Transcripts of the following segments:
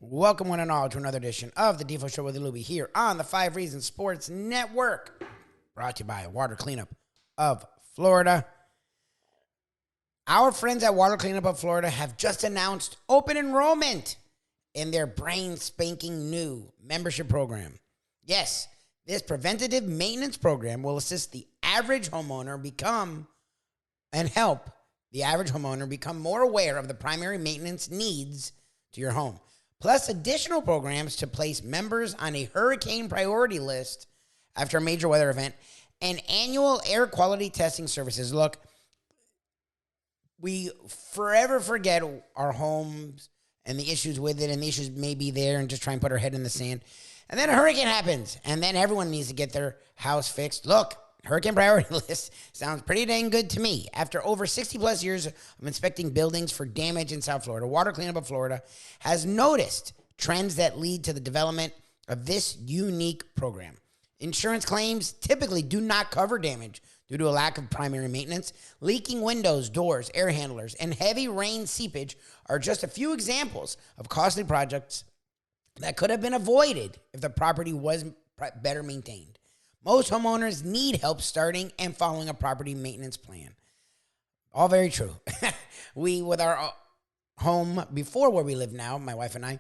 Welcome one and all to another edition of the Defo Show with Lubie here on the 5 Reasons Sports Network. Brought to you by Water Cleanup of Florida. Our friends at Water Cleanup of Florida have just announced open enrollment in their brain spanking new membership program. Yes, this preventative maintenance program will assist the average homeowner become more aware of the primary maintenance needs to your home. Plus additional programs to place members on a hurricane priority list after a major weather event, and annual air quality testing services. Look, we forever forget our homes and the issues with it, and the issues may be there, and just try and put our head in the sand. And then a hurricane happens, and then everyone needs to get their house fixed. Look, hurricane priority list sounds pretty dang good to me. After over 60 plus years of inspecting buildings for damage in South Florida, Water Cleanup of Florida has noticed trends that lead to the development of this unique program. Insurance claims typically do not cover damage due to a lack of primary maintenance. Leaking windows, doors, air handlers, and heavy rain seepage are just a few examples of costly projects that could have been avoided if the property was better maintained. Most homeowners need help starting and following a property maintenance plan. All very true. We, with our home before where we live now, my wife and I,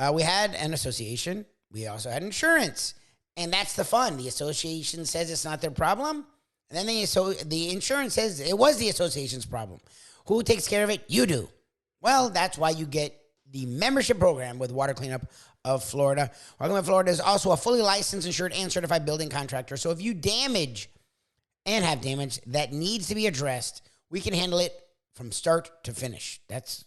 we had an association. We also had insurance. And that's the fun. The association says it's not their problem. And then the insurance says it was the association's problem. Who takes care of it? You do. Well, that's why you get the membership program with Water Cleanup of Florida. Water Cleanup of Florida is also a fully licensed, insured, and certified building contractor. So if you have damage that needs to be addressed, we can handle it from start to finish. That's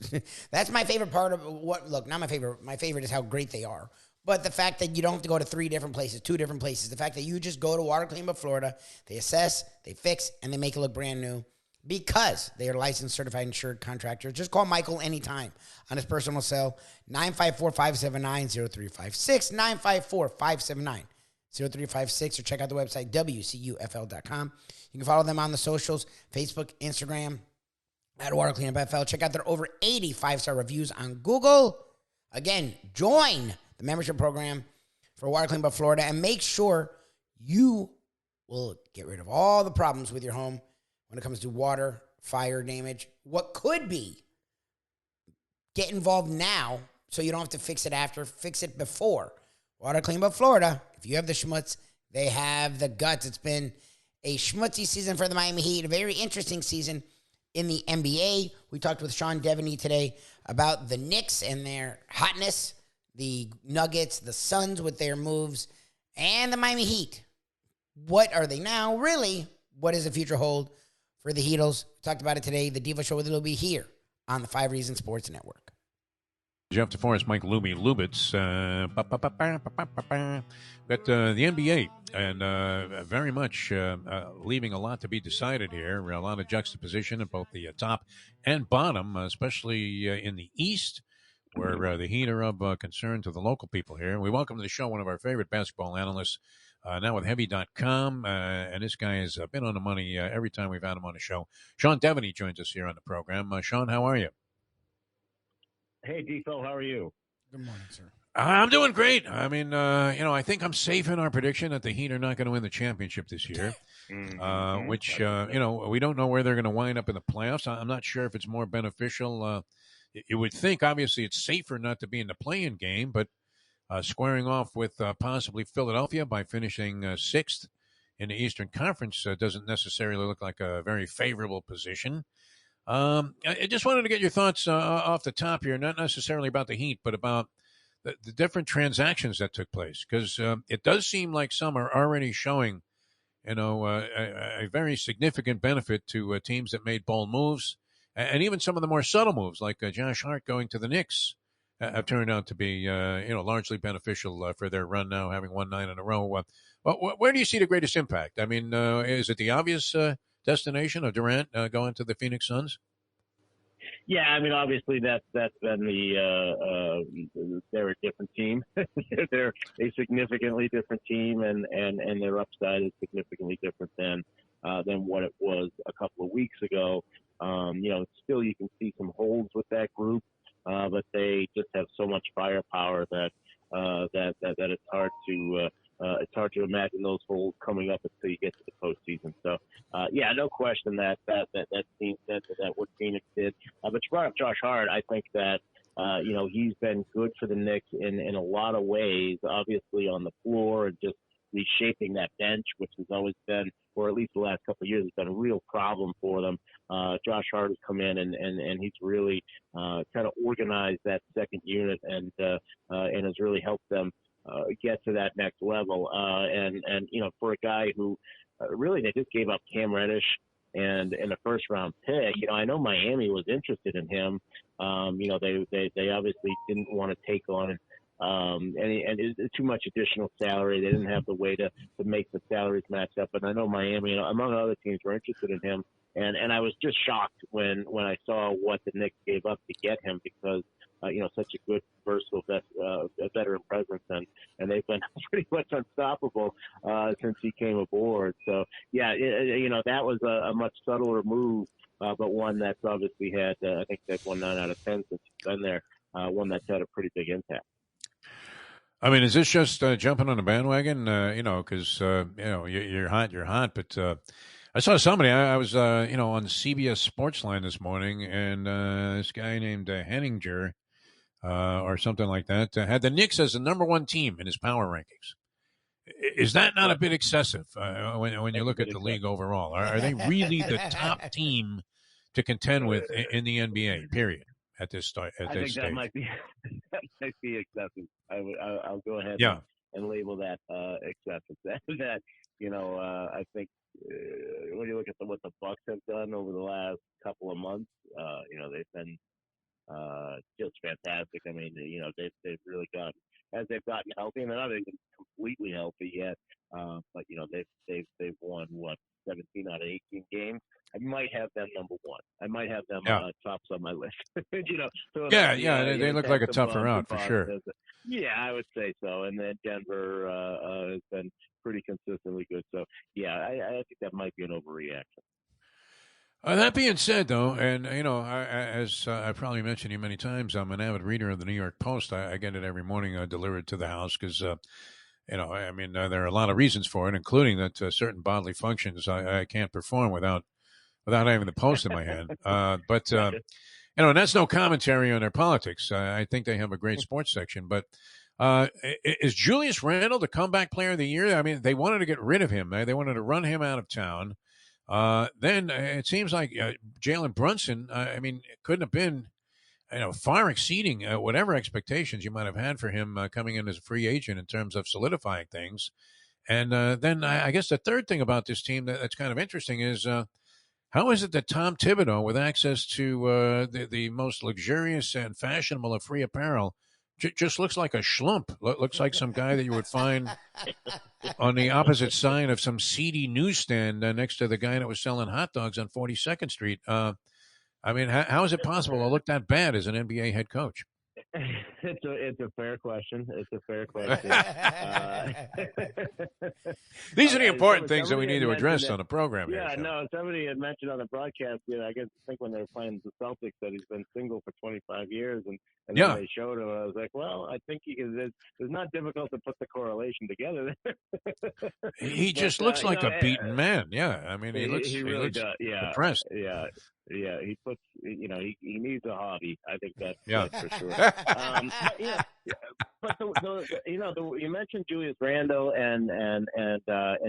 my favorite part of what, look, not my favorite. My favorite is how great they are. But the fact that you don't have to go to 3 different places, 2 different places, the fact that you just go to Water Cleanup of Florida, they assess, they fix, and they make it look brand new because they are licensed, certified, insured contractors. Just call Michael anytime on his personal cell, 954-579-0356, 954-579-0356, or check out the website, wcufl.com. You can follow them on the socials, Facebook, Instagram, at Water Cleanup FL. Check out their over 80 5-star reviews on Google. Again, join the membership program for Water Cleanup of Florida and make sure you will get rid of all the problems with your home when it comes to water, fire damage, what could be. Get involved now so you don't have to fix it after. Fix it before. Water Cleanup of Florida, if you have the schmutz, they have the guts. It's been a schmutzy season for the Miami Heat, a very interesting season in the NBA. We talked with Sean Deveney today about the Knicks and their hotness, the Nuggets, the Suns with their moves, and the Miami Heat. What are they now? Really, what does the future hold for the Heatles? We talked about it today. The Diva Show with Lubie here on the 5 Reasons Sports Network. Jeff DeForest, Mike Lubie, Lubitz. But the NBA, and very much leaving a lot to be decided here. A lot of juxtaposition at both the top and bottom, especially in the East, where the Heat are of concern to the local people here. We welcome to the show one of our favorite basketball analysts, now with Heavy.com, and this guy has been on the money every time we've had him on the show. Sean Deveney joins us here on the program. Sean, how are you? Hey, Defo, how are you? Good morning, sir. I'm doing great. I mean, I think I'm safe in our prediction that the Heat are not going to win the championship this year, which, we don't know where they're going to wind up in the playoffs. I'm not sure if it's more beneficial. You would think, obviously, it's safer not to be in the play-in game, but squaring off with possibly Philadelphia by finishing 6th in the Eastern Conference doesn't necessarily look like a very favorable position. I just wanted to get your thoughts off the top here, not necessarily about the Heat, but about the different transactions that took place, because it does seem like some are already showing, a very significant benefit to teams that made bold moves, and even some of the more subtle moves, like Josh Hart going to the Knicks, have turned out to be, largely beneficial for their run now, having won 9 in a row. Where do you see the greatest impact? I mean, is it the obvious destination of Durant going to the Phoenix Suns? Yeah, I mean, obviously that's been they're a different team. They're a significantly different team, and their upside is significantly different than what it was a couple of weeks ago. Still you can see some holes with that group. But but they just have so much firepower that it's hard to imagine those holes coming up until you get to the postseason. So, no question that team that what Phoenix did. But you brought up Josh Hart. I think that he's been good for the Knicks in a lot of ways. Obviously on the floor and just reshaping that bench, which has always been, or at least the last couple of years, has been a real problem for them. Josh Hart has come in and he's really kind of organized that second unit and has really helped them get to that next level. And for a guy who really they just gave up Cam Reddish and in a first round pick, I know Miami was interested in him. They obviously didn't want to take on and too much additional salary. They didn't have the way to make the salaries match up. And I know Miami, among other teams, were interested in him. And I was just shocked when I saw what the Knicks gave up to get him because, such a good, versatile veteran presence. And they've been pretty much unstoppable since he came aboard. So, that was a much subtler move, but one that's obviously had, I think they've won 9 out of 10 since he's been there, one that's had a pretty big impact. I mean, is this just jumping on a bandwagon? Because you're hot. But I saw somebody. I was on CBS Sportsline this morning, and this guy named Henninger or something like that had the Knicks as the number 1 team in his power rankings. Is that not a bit excessive when you look at the league overall? Are they really the top team to contend with in the NBA? Period. At this start, I think that might be excessive. I'll go ahead and label that excessive. I think when you look at what the Bucks have done over the last couple of months, they've been just fantastic. I mean, they've really gotten as they've gotten healthy, and they're not even completely healthy yet. But they've won 17 out of 18 games. I might have them number 1. I might have them tops on my list. They look like a tougher out for sure. Yeah, I would say so. And then Denver has been pretty consistently good. So I think that might be an overreaction. That being said, though, and as I probably mentioned to you many times, I'm an avid reader of the New York Post. I get it every morning delivered to the house because. There are a lot of reasons for it, including that certain bodily functions I can't perform without having the Post in my hand. And that's no commentary on their politics. I think they have a great sports section. But is Julius Randle the comeback player of the year? I mean, they wanted to get rid of him. They wanted to run him out of town. Then it seems like Jalen Brunson, it couldn't have been far exceeding whatever expectations you might have had for him coming in as a free agent in terms of solidifying things. And then I guess the third thing about this team that's kind of interesting is how is it that Tom Thibodeau, with access to the most luxurious and fashionable of free apparel, just looks like a schlump, looks like some guy that you would find on the opposite side of some seedy newsstand next to the guy that was selling hot dogs on 42nd Street. How is it possible to look that bad as an NBA head coach? It's a fair question. These are the important things that we need to address on the program. Somebody had mentioned on the broadcast. I think when they were playing the Celtics that he's been single for 25 years, and then they showed him. I was like, well, I think it's not difficult to put the correlation together. He just looks like a beaten man. Yeah, he looks really does. Depressed. Yeah, he puts. He needs a hobby. I think that's for sure. But you mentioned Julius Randle and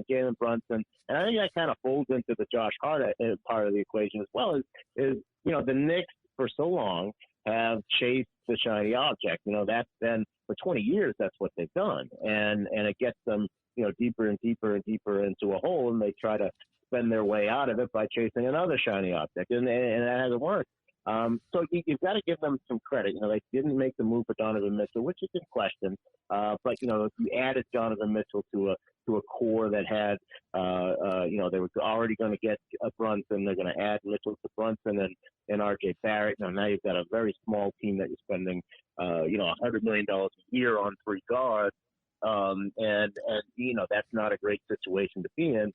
Jalen Brunson, and I think that kind of folds into the Josh Hart part of the equation as well. Is the Knicks for so long have chased the shiny object. That's been for 20 years. That's what they've done, and it gets them deeper and deeper and deeper into a hole, and they try to spend their way out of it by chasing another shiny object, and that hasn't worked. So you've got to give them some credit. They didn't make the move for Donovan Mitchell, which is in question. But if you added Donovan Mitchell to a core that had, they were already going to get a Brunson, they're going to add Mitchell to Brunson and R.J. Barrett. Now you've got a very small team that you're spending, $100 million a year on 3 guards, and that's not a great situation to be in.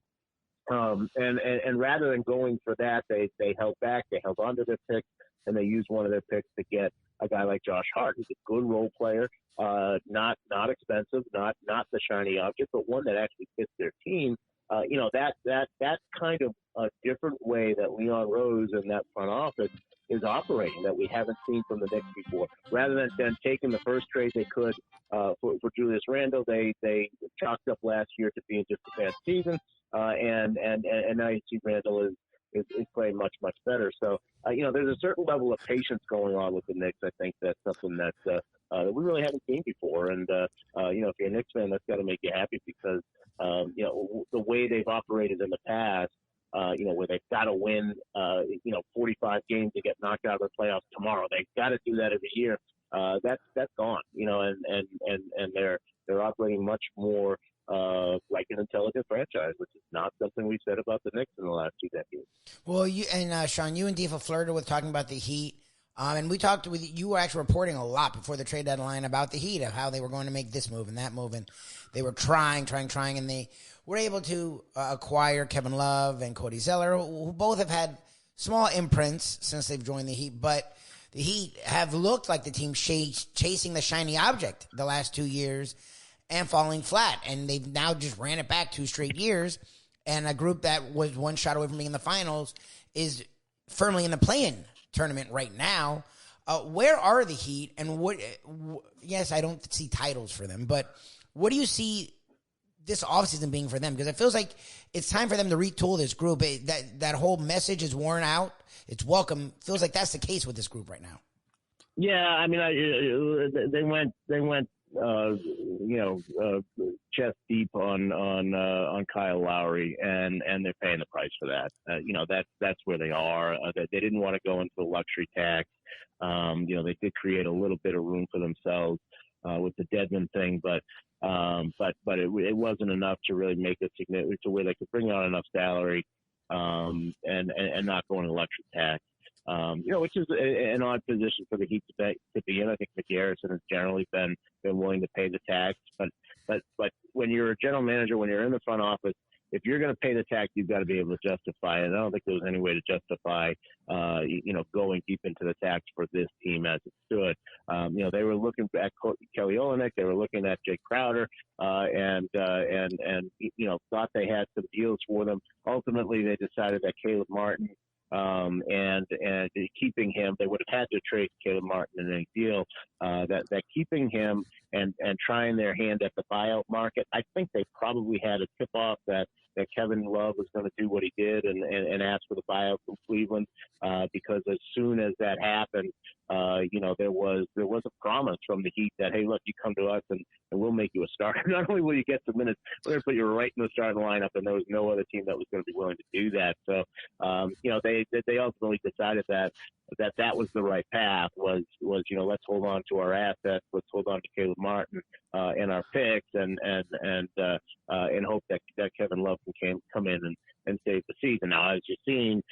And rather than going for that, they held back. They held on to their picks, and they used one of their picks to get a guy like Josh Hart, who's a good role player, not expensive, not the shiny object, but one that actually fits their team. That's kind of a different way that Leon Rose and that front office is operating that we haven't seen from the Knicks before. Rather than taking the first trade they could for Julius Randle, they chalked up last year to being just a bad season, and now you see Randle is playing much better. So there's a certain level of patience going on with the Knicks. I think that's something that we really haven't seen before. And if you're a Knicks fan, that's got to make you happy because the way they've operated in the past. Where they've got to win, 45 games to get knocked out of the playoffs tomorrow. They've got to do that every year. That's gone, and they're operating much more like an intelligent franchise, which is not something we've said about the Knicks in the last 2 decades. Well, Sean, you and Defo flirted with talking about the Heat. And we talked with you were actually reporting a lot before the trade deadline about the Heat, of how they were going to make this move and that move, and they were trying, and they were able to acquire Kevin Love and Cody Zeller, who both have had small imprints since they've joined the Heat, but the Heat have looked like the team chasing the shiny object the last 2 years and falling flat, and they've now just ran it back 2 straight years, and a group that was one shot away from being in the finals is firmly in the play-in tournament right now. Where are the Heat, and yes, I don't see titles for them, but what do you see this offseason being for them? Because it feels like it's time for them to retool this group. That whole message is worn out. It's welcome. Feels like that's the case with this group right now. Yeah, I mean, they went chest deep on Kyle Lowry, and they're paying the price for that. That's where they are. They didn't want to go into the luxury tax. They did create a little bit of room for themselves with the Deveney thing, but it wasn't enough to really make it significant to where they could bring on enough salary and not go into luxury tax. Which is an odd position for the Heat to be in. I think Mickey Harrison has generally been willing to pay the tax, but when you're a general manager, when you're in the front office, if you're going to pay the tax, you've got to be able to justify it. I don't think there was any way to justify, going deep into the tax for this team as it stood. They were looking at Kelly Olynyk, they were looking at Jake Crowder, and thought they had some deals for them. Ultimately, they decided that Caleb Martin. And keeping him, they would have had to trade Caleb Martin in any deal. That keeping him and trying their hand at the buyout market, I think they probably had a tip off that Kevin Love was going to do what he did and ask for the buyout from Cleveland, because as soon as that happened, there was a promise from the Heat that, hey, look, you come to us and we'll make you a starter. Not only will you get some minutes, we're going to put you right in the starting lineup, and there was no other team that was going to be willing to do that. So, they ultimately decided that was the right path. Was let's hold on to our assets, let's hold on to Caleb Martin and our picks, and hope that Kevin Love can come in and save the season. Now, as you've seen,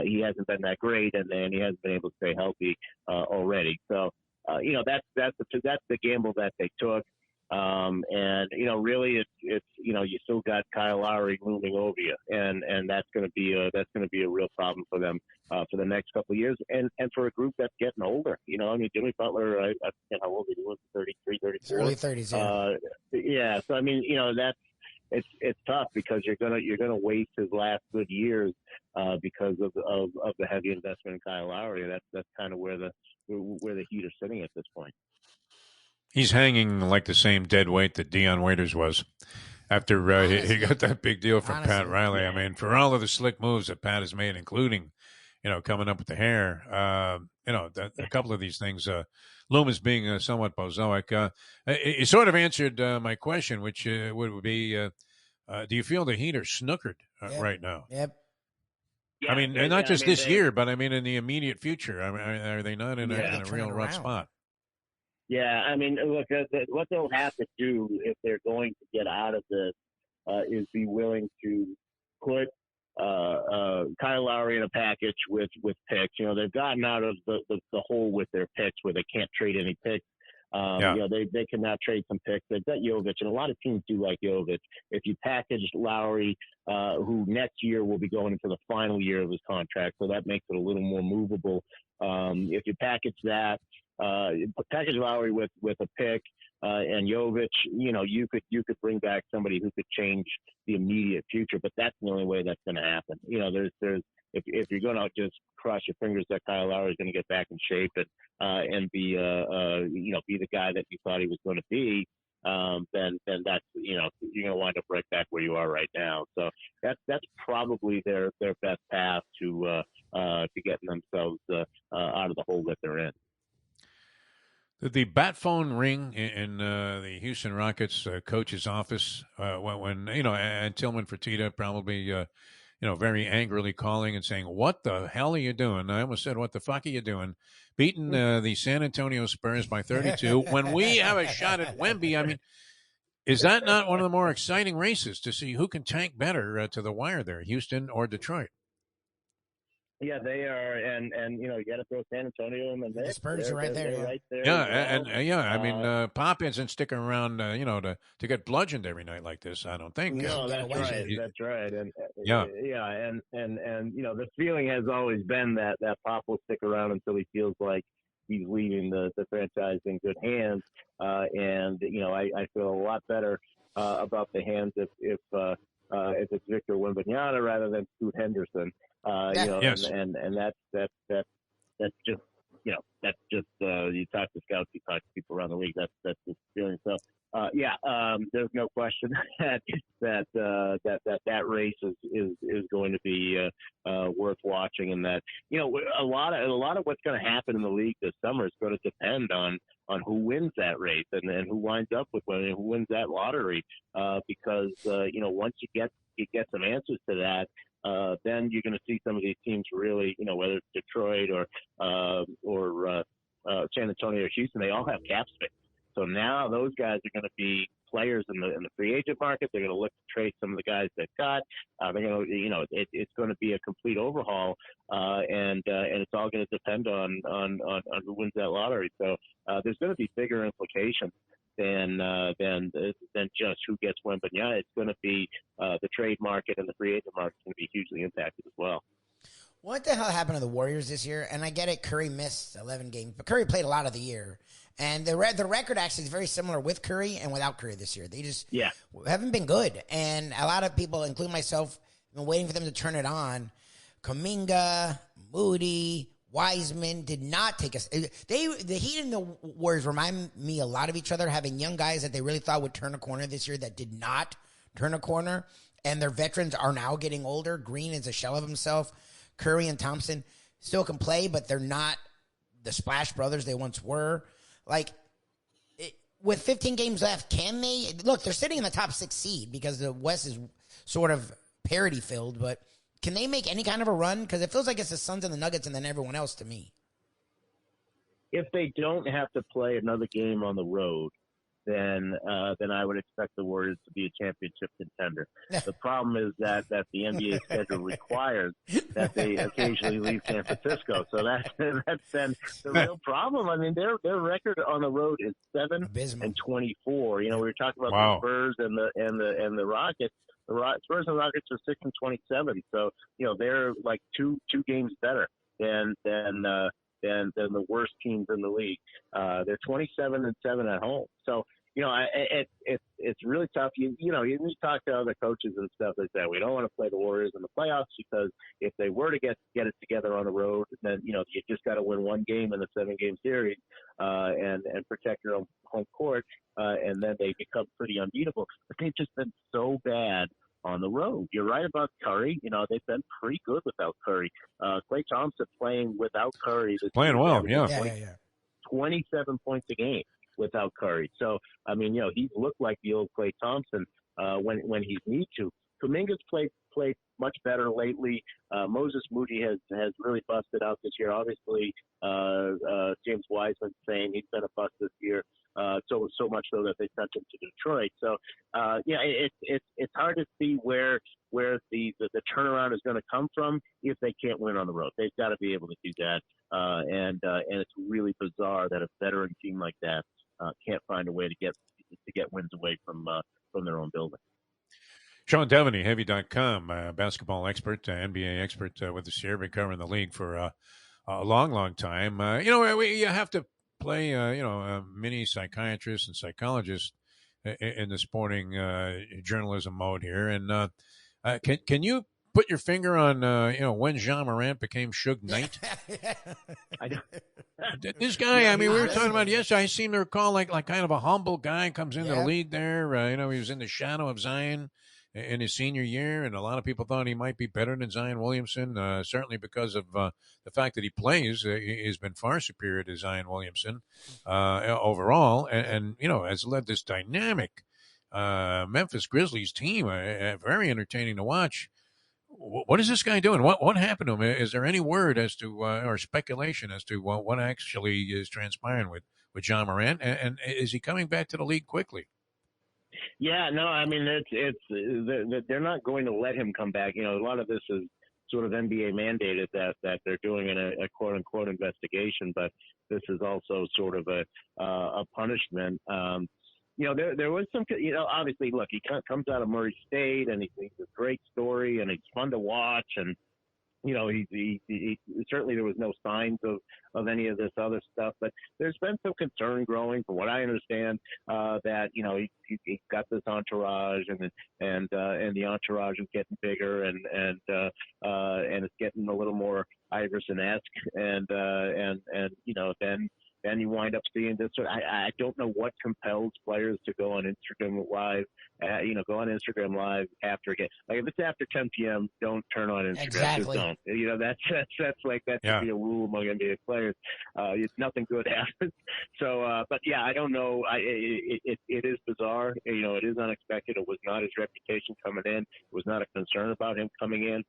he hasn't been that great, and he hasn't been able to stay healthy already. So, that's the gamble that they took. Really, it's you still got Kyle Lowry looming over you, and that's going to be a real problem for them for the next couple of years, and for a group that's getting older. Jimmy Butler, I forget how old he was, 33, 34. Early 30s, yeah. Yeah. So that's it's tough because you're gonna waste his last good years because of the heavy investment in Kyle Lowry. That's kind of where the Heat are sitting at this point. He's hanging like the same dead weight that Dion Waiters was after he got that big deal from Pat Riley. Yeah. I mean, for all of the slick moves that Pat has made, including, coming up with the hair, a couple of these things, Loomis being somewhat bozoic. You sort of answered my question, which would be, do you feel the Heat are snookered right now? Yep. Yeah, I mean, and not just this year, but I mean in the immediate future. I mean, are they not in a real rough spot? Yeah, I mean, look, what they'll have to do if they're going to get out of this is be willing to put Kyle Lowry in a package with picks. They've gotten out of the hole with their picks where they can't trade any picks. They can now trade some picks. They've got Jovic, and a lot of teams do like Jovic. If you package Lowry, who next year will be going into the final year of his contract, so that makes it a little more movable. If you package that, package Lowry with a pick and Jovic, you could bring back somebody who could change the immediate future, but that's the only way that's going to happen. There's if you're going to just cross your fingers that Kyle Lowry is going to get back in shape and be be the guy that you thought he was going to be, then that's you're going to wind up right back where you are right now. So that's probably their best path to getting themselves out of the hole that they're in. Did the bat phone ring in the Houston Rockets coach's office when and Tillman Fertitta probably very angrily calling and saying, "What the hell are you doing?" I almost said, "What the fuck are you doing?" Beating the San Antonio Spurs by 32 when we have a shot at Wemby. I mean, is that not one of the more exciting races to see who can tank better to the wire there, Houston or Detroit? Yeah, they are, and you got to throw San Antonio in the mix. The Spurs are right there. They're right there. Yeah, I mean, Pop isn't sticking around, to get bludgeoned every night like this. I don't think. No, that's right. That's right. And the feeling has always been that Pop will stick around until he feels like he's leaving the franchise in good hands. I feel a lot better about the hands if it's Victor Wembanyama rather than Scoot Henderson. Yes. And that's just you talk to scouts, you talk to people around the league. That's the feeling. So there's no question that race is going to be worth watching, and that a lot of what's going to happen in the league this summer is going to depend on who wins that race and who winds up with winning, who wins that lottery, because once you get some answers to that. Then you're going to see some of these teams really, whether it's Detroit or San Antonio or Houston, they all have cap space. So now those guys are going to be players in the free agent market. They're going to look to trade some of the guys they've got. They're going to, it's going to be a complete overhaul, and it's all going to depend on who wins that lottery. So there's going to be bigger implications than just who gets Wembanyama. It's going to be the trade market and the free agent market is going to be hugely impacted as well. What the hell happened to the Warriors this year? And I get it, Curry missed 11 games, but Curry played a lot of the year. And the record actually is very similar with Curry and without Curry this year. They just haven't been good. And a lot of people, including myself, have been waiting for them to turn it on. Kuminga, Moody, Wiseman did not take us. The Heat and the Warriors remind me a lot of each other, having young guys that they really thought would turn a corner this year that did not turn a corner. And their veterans are now getting older. Green is a shell of himself. Curry and Thompson still can play, but they're not the Splash Brothers they once were. With 15 games left, can they? Look, they're sitting in the top 6 seed because the West is sort of parity filled, but can they make any kind of a run? Because it feels like it's the Suns and the Nuggets and then everyone else to me. If they don't have to play another game on the road, then I would expect the Warriors to be a championship contender. The problem is that the NBA schedule requires that they occasionally leave San Francisco. So that's been the real problem. I mean, their record on the road is 7-24. We were talking about the Spurs and the Rockets. The Spurs and Rockets are 6-27. So they're like two games better than the worst teams in the league. They're 27-7 at home. So it's really tough. You talk to other coaches and stuff. They say we don't want to play the Warriors in the playoffs because if they were to get it together on the road, then you just got to win one game in the 7-game series and protect your own home court, and then they become pretty unbeatable. But they've just been so bad on the road. You're right about Curry. They've been pretty good without Curry. Klay Thompson playing without Curry. Playing well, 27 points a game without Curry. So, I mean, he's looked like the old Klay Thompson when he needs to. Kuminga's played much better lately. Moses Moody has really busted out this year. Obviously, James Wiseman's saying he's been a bust this year. So much so that they sent him to Detroit. So, it's hard to see where the turnaround is going to come from if they can't win on the road. They've got to be able to do that. And it's really bizarre that a veteran team like that can't find a way to get wins away from their own building. Sean Deveney, Heavy.com, basketball expert, NBA expert with us here, been covering the league for a long, long time. You have to play, mini psychiatrist and psychologist in the sporting journalism mode here. And can you put your finger on, when Jean Morant became Suge Knight? This guy, we were talking about yesterday. I seem to recall like kind of a humble guy comes into the league there. He was in the shadow of Zion in his senior year, and a lot of people thought he might be better than Zion Williamson, certainly because of the fact that he plays. He's been far superior to Zion Williamson overall, and has led this dynamic Memphis Grizzlies team. Very entertaining to watch. What is this guy doing? What happened to him? Is there any word as to or speculation as to what actually is transpiring with John Morant? And is he coming back to the league quickly? Yeah, no, they're not going to let him come back. A lot of this is sort of NBA mandated that they're doing a quote unquote investigation, but this is also sort of a punishment. There was some, obviously, look, he comes out of Murray State, and he's a great story, and he's fun to watch, and he certainly there was no signs of any of this other stuff, but there's been some concern growing, from what I understand, that he got this entourage, and the entourage is getting bigger, and it's getting a little more Iverson-esque, and then you wind up seeing this. I don't know what compels players to go on Instagram Live. Go on Instagram Live after a game. Like if it's after 10 p.m., don't turn on Instagram. Exactly. Just don't. That should be a rule among NBA players. Nothing good happens. So, but yeah, I don't know. It is bizarre. It is unexpected. It was not his reputation coming in. It was not a concern about him coming in.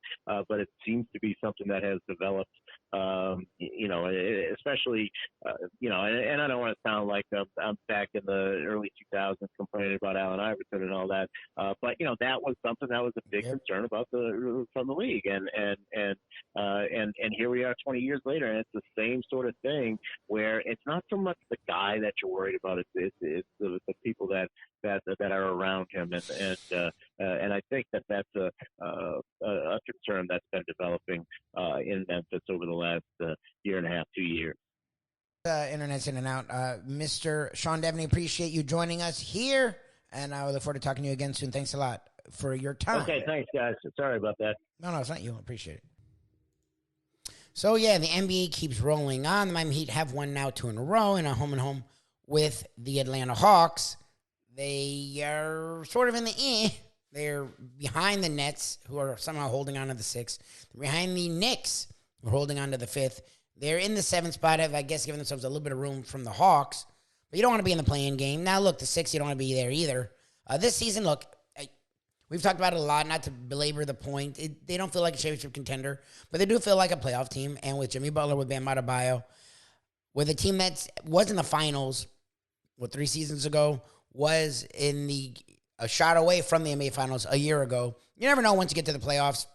But it seems to be something that has developed. Especially. And I don't want to sound like I'm back in the early 2000s complaining about Allen Iverson and all that, but that was something that was a big concern about from the league, and here we are 20 years later, and it's the same sort of thing where it's not so much the guy that you're worried about, it's the people that are around him, and I think that's a concern that's been developing in Memphis over the last year and a half, 2 years. Internet's in and out. Mr. Sean Deveney, appreciate you joining us here, and I look forward to talking to you again soon. Thanks a lot for your time. Okay, thanks, guys. Sorry about that. No, it's not you. I appreciate it. So, the NBA keeps rolling on. The Miami Heat have won now 2 in a row in a home-and-home with the Atlanta Hawks. They are sort of in the They're behind the Nets, who are somehow holding on to the 6th. They're behind the Knicks, who are holding on to the 5th. They're in the 7th spot, I guess, giving themselves a little bit of room from the Hawks. But you don't want to be in the play-in game. Now, look, the 6th, you don't want to be there either. This season, look, we've talked about it a lot, not to belabor the point. They don't feel like a championship contender, but they do feel like a playoff team. And with Jimmy Butler, with Bam Adebayo, with a team that was in the finals, 3 seasons ago, was in a shot away from the NBA Finals a year ago. You never know once you get to the playoffs.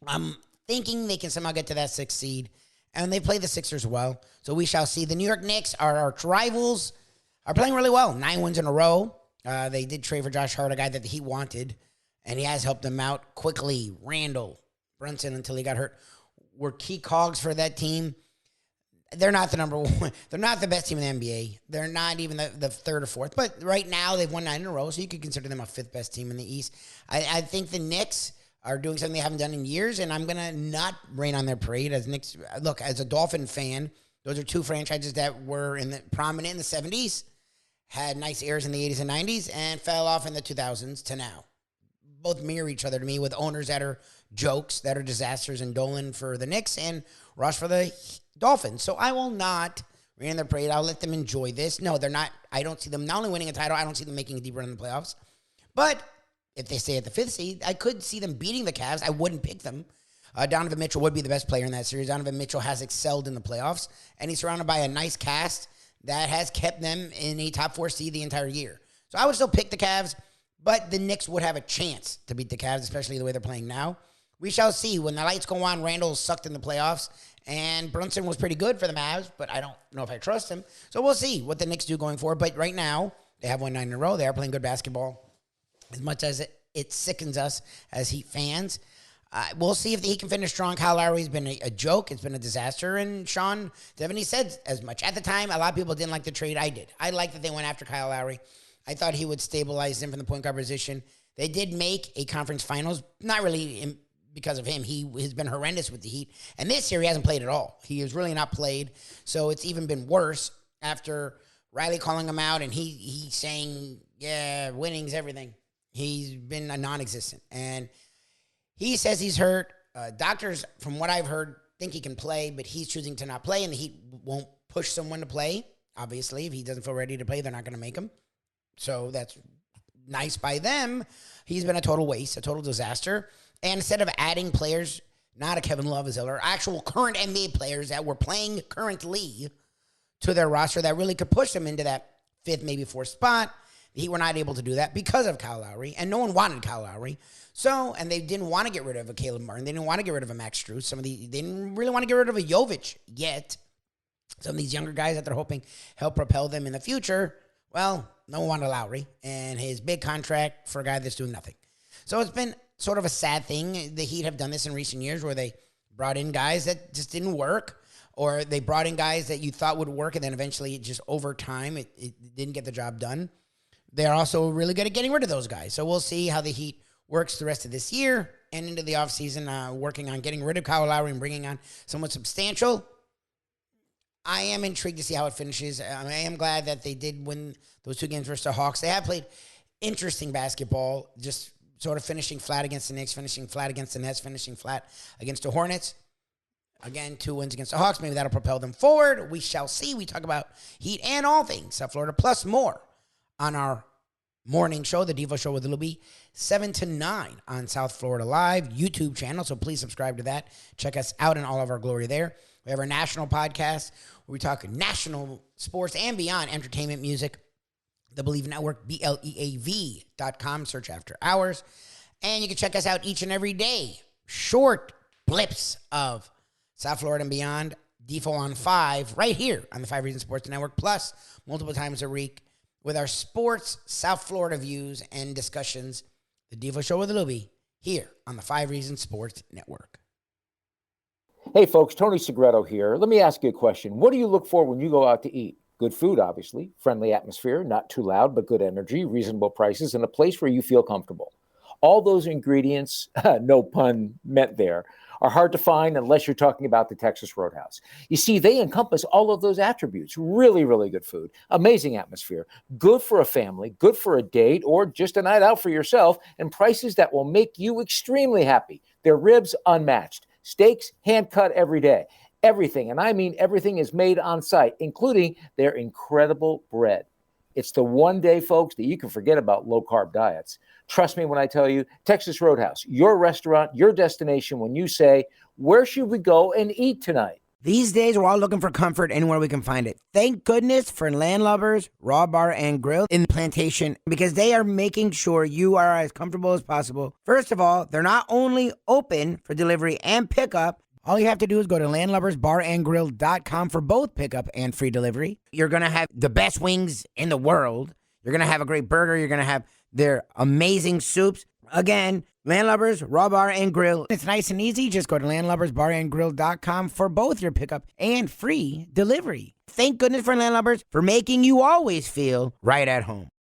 I'm thinking they can somehow get to that 6th seed. And they play the Sixers well. So we shall see. The New York Knicks, our arch rivals, are playing really well. 9 wins in a row. They did trade for Josh Hart, a guy that the Heat wanted. And he has helped them out quickly. Randall, Brunson, until he got hurt, were key cogs for that team. They're not the number one. They're not the best team in the NBA. They're not even the 3rd or 4th. But right now, they've won 9 in a row. So you could consider them a 5th best team in the East. I think the Knicks are doing something they haven't done in years, and I'm going to not rain on their parade. As Knicks, look, as a Dolphin fan, those are 2 franchises that were prominent in the 70s, had nice eras in the 80s and 90s, and fell off in the 2000s to now. Both mirror each other to me, with owners that are jokes, that are disasters, and Dolan for the Knicks and Ross for the Dolphins. So I will not rain on their parade. I'll let them enjoy this. No, they're not. I don't see them not only winning a title, I don't see them making a deep run in the playoffs. But if they stay at the 5th seed, I could see them beating the Cavs. I wouldn't pick them. Donovan Mitchell would be the best player in that series. Donovan Mitchell has excelled in the playoffs, and he's surrounded by a nice cast that has kept them in a top 4 seed the entire year. So I would still pick the Cavs, but the Knicks would have a chance to beat the Cavs, especially the way they're playing now. We shall see. When the lights go on, Randall sucked in the playoffs, and Brunson was pretty good for the Mavs, but I don't know if I trust him. So we'll see what the Knicks do going forward. But right now, they have won 9 in a row. They are playing good basketball. As much as it sickens us as Heat fans, We'll see if he can finish strong. Kyle Lowry's been a joke. It's been a disaster. And Sean Deveney said as much. At the time, a lot of people didn't like the trade. I did. I liked that they went after Kyle Lowry. I thought he would stabilize them from the point guard position. They did make a conference finals, not really because of him. He has been horrendous with the Heat. And this year, he hasn't played at all. He has really not played. So it's even been worse after Riley calling him out and he saying, yeah, winning's everything. He's been a non-existent. And he says he's hurt. Doctors, from what I've heard, think he can play, but he's choosing to not play, and the Heat won't push someone to play. Obviously, if he doesn't feel ready to play, they're not going to make him. So that's nice by them. He's been a total waste, a total disaster. And instead of adding players, not a Kevin Love, Ziller, actual current NBA players that were playing currently to their roster that really could push them into that fifth, maybe fourth spot, the Heat were not able to do that because of Kyle Lowry, and no one wanted Kyle Lowry. So, and they didn't want to get rid of a Caleb Martin. They didn't want to get rid of a Max Strus. They didn't really want to get rid of a Jovic yet. Some of these younger guys that they're hoping help propel them in the future, well, no one wanted Lowry and his big contract for a guy that's doing nothing. So it's been sort of a sad thing. The Heat have done this in recent years where they brought in guys that just didn't work, or they brought in guys that you thought would work, and then eventually just over time it didn't get the job done. They're also really good at getting rid of those guys. So we'll see how the Heat works the rest of this year and into the offseason, working on getting rid of Kyle Lowry and bringing on someone substantial. I am intrigued to see how it finishes. I am glad that they did win those 2 games versus the Hawks. They have played interesting basketball, just sort of finishing flat against the Knicks, finishing flat against the Nets, finishing flat against the Hornets. Again, 2 wins against the Hawks. Maybe that'll propel them forward. We shall see. We talk about Heat and all things South Florida, plus more on our morning show, the Defo Show with Lubie, 7 to 9 on South Florida Live YouTube channel. So please subscribe to that. Check us out in all of our glory there. We have our national podcast where we talk national sports and beyond, entertainment, music. The Believe Network, BLEAV.com, search after hours. And you can check us out each and every day. Short blips of South Florida and beyond. Defo on 5, right here on the 5 Reasons Sports Network, plus multiple times a week with our sports South Florida views and discussions. The Defo Show with Lubie here on the 5 Reasons Sports Network. Hey, folks, Tony Segreto here. Let me ask you a question. What do you look for when you go out to eat? Good food, obviously, friendly atmosphere, not too loud, but good energy, reasonable prices, and a place where you feel comfortable. All those ingredients, no pun meant there, are hard to find unless you're talking about the Texas Roadhouse. You see, they encompass all of those attributes. Really, really good food, amazing atmosphere, good for a family, good for a date, or just a night out for yourself, and prices that will make you extremely happy. Their ribs unmatched, steaks hand-cut every day. Everything, and I mean everything, is made on site, including their incredible bread. It's the one day, folks, that you can forget about low-carb diets. Trust me when I tell you, Texas Roadhouse, your restaurant, your destination when you say, where should we go and eat tonight? These days, we're all looking for comfort anywhere we can find it. Thank goodness for Landlubbers Raw Bar and Grill in Plantation, because they are making sure you are as comfortable as possible. First of all, they're not only open for delivery and pickup. All you have to do is go to landlubbersbarandgrill.com for both pickup and free delivery. You're going to have the best wings in the world. You're going to have a great burger. You're going to have their amazing soups. Again, Landlubbers, Raw Bar and Grill. It's nice and easy. Just go to landlubbersbarandgrill.com for both your pickup and free delivery. Thank goodness for Landlubbers for making you always feel right at home.